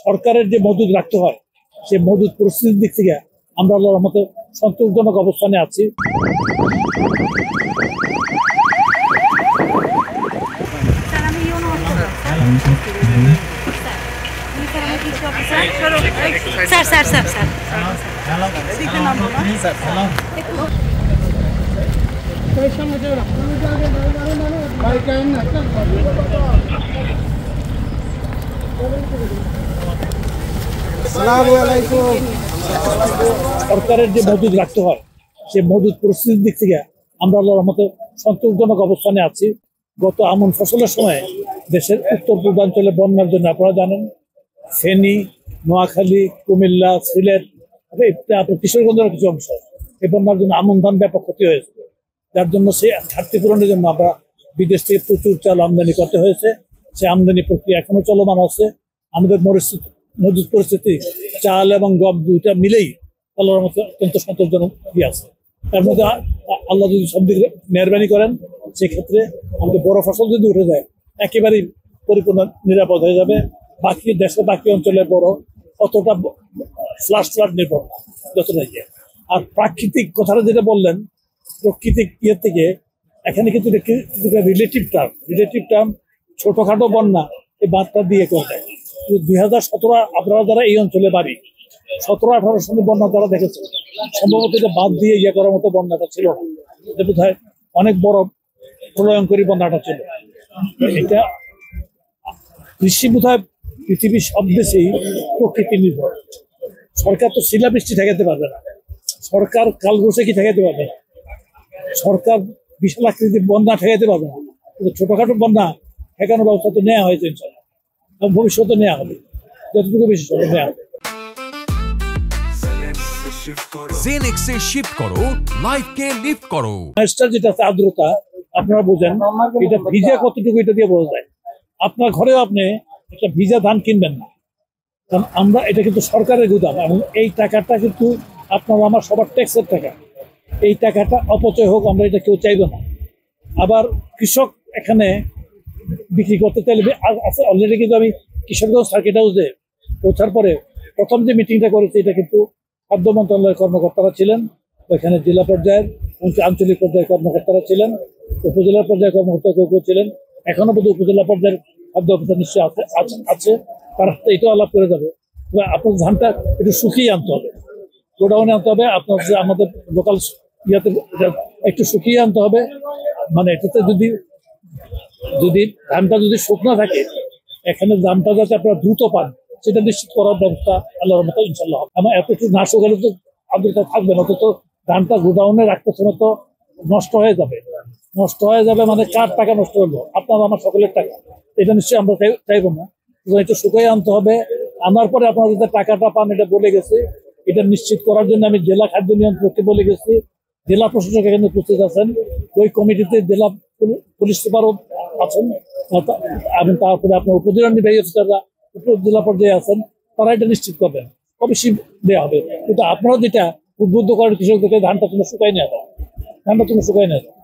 সরকারের যে মজুদ রাখতে হয় সেই মজুদ পরিস্থিতির দিক থেকে আমরা আল্লাহর রহমতে সন্তোষজনক অবস্থানে আছি। সরকারের যে মজুদ রাখতে হয় সেই মজুদ পরিস্থিতির দিক থেকে আমরা আল্লাহর রহমতে সন্তোষজনক অবস্থানে আছি। গত আমন ফসলের সময় দেশের উত্তর পূর্বাঞ্চলে বন্যার জন্য আপনারা জানেন ফেনী, নোয়াখালী, কুমিল্লা, সিলেট, কিশোরগঞ্জের কিছু অংশ এই বন্যার জন্য আমন ধান ব্যাপক ক্ষতি হয়েছে, যার জন্য সেই ঘাটতি পূরণের জন্য আমরা বিদেশ থেকে প্রচুর চাল আমদানি করতে হয়েছে। সেই আমদানি প্রক্রিয়া এখনো চলমান আছে। আমাদের মজুদ পরিস্থিতি চাল এবং গম দুইটা মিলেই আল্লাহর মতো অত্যন্ত সন্তোষজনক আছে। তার মধ্যে আল্লাহ যদি সব দিকে মেহরবানি করেন সেক্ষেত্রে আমাদের বড় ফসল যদি উঠে যায় একেবারেই পরিপূর্ণ নিরাপদ হয়ে যাবে। বাকি দেশের বাকি অঞ্চলে বড় অতটা ফ্লাড নির্ভর না যতটা ইয়ে। আর প্রাকৃতিক কথাটা যেটা বললেন প্রাকৃতিক ইয়ে থেকে এখানে কিন্তু রিলেটিভ টার্ম ছোটখাটো বন্যা এই বাঁধটা দিয়ে করে দেয়। 2017 আপনারা যারা এই অঞ্চলে বাড়ি 17-18 সালে বন্যা যারা দেখেছে সম্ভবত এটা বাদ দিয়ে ইয়ে করার মতো বন্যাটা ছিল না, এটা বোধ হয় অনেক বড় প্রলয়ঙ্করী বন্যাটা ছিল। এটা কৃষি বোধ হয় পৃথিবীর সব দেশেই প্রকৃতি নির্ভর। সরকার তো শিলাবৃষ্টি ঠেকাতে পারবে না, সরকার কালবৈশাখী ঠেকাতে পারবে না, সরকার বিশাল আকৃতির বন্যা ঠেকাতে পারবে না, কিন্তু ছোটখাটো বন্যা ঠেকানোর ব্যবস্থা তো নেওয়া হয়েছে ইনশাল্লাহ, এবং ভবিষ্যতে নেওয়া হবে, যতটুকু বেশি নেওয়া হবে। জেনেক্সে শিফট করো, লাইফকে লিফট করো। যেটা আর্দ্রতা আপনারা বোঝেন, এটা ভিজা কতটুকু এটা দিয়ে বোঝা যায়। আপনার ঘরেও আপনি একটা ভিজা ধান কিনবেন না, কারণ আমরা এটা কিন্তু সরকারের গুদাম এবং এই টাকাটা কিন্তু আপনার আমার সবার ট্যাক্সের টাকা। এই টাকাটা অপচয় হোক আমরা এটা কেউ চাইব না। আবার কৃষক এখানে বিক্রি করতে চাইলে আছে অলরেডি, কিন্তু আমি কিশোরগঞ্জ সার্কিট হাউসে পৌঁছার পরে প্রথম যে মিটিংটা করেছি এটা কিন্তু খাদ্য মন্ত্রণালয়ের কর্মকর্তারা ছিলেন, ওইখানে জেলা পর্যায়ের আঞ্চলিক পর্যায়ের কর্মকর্তারা ছিলেন, উপজেলা পর্যায়ের কর্মকর্তা কেউ ছিলেন, এখনো পর্যন্ত উপজেলা পর্যায়ের খাদ্য অফিসার নিশ্চয় আছে, তারা এটাও আলাপ করে যাবে। আপনার ধানটা একটু শুকিয়ে আনতে হবে, গোডাউনে আনতে হবে, আপনার যে আমাদের লোকাল ইয়াতে একটু শুকিয়ে আনতে হবে। মানে এটাতে যদি ধানটা যদি শুকনো থাকে এখানে দামটা যাতে আপনারা দ্রুত পান সেটা নিশ্চিত করার ব্যবস্থা আল্লাহর মতো ইনশাল্লাহ হবে। আমার এত কিছু না শুকালে তো আর্দ্রতা থাকবে না, অথচ ধানটা গোডাউনে রাখতে সময় তো নষ্ট হয়ে যাবে, মানে কার টাকা নষ্ট হলো, আপনার আমার সকলের টাকা, এটা নিশ্চয়ই আমরা চাইবো না। একটু শুকিয়ে আনতে হবে, আনার পরে আপনারা যাতে টাকাটা পান এটা বলে গেছে। এটা নিশ্চিত করার জন্য আমি জেলা খাদ্য নিয়ন্ত্রককে বলে গেছি, জেলা প্রশাসক এখানে উপস্থিত আছেন, ওই কমিটিতে জেলা পুলিশ সুপারও আছেন, এবং তারপরে আপনার উপজেলা নির্বাহী অফিসাররা উপজেলা পর্যায়ে আছেন, তারা এটা নিশ্চিত করবেন অবশ্যই দেওয়া হবে। কিন্তু আপনারা যেটা উদ্বুদ্ধ করেন কৃষকদেরকে ধানটা তুমি শুকাই নেওয়া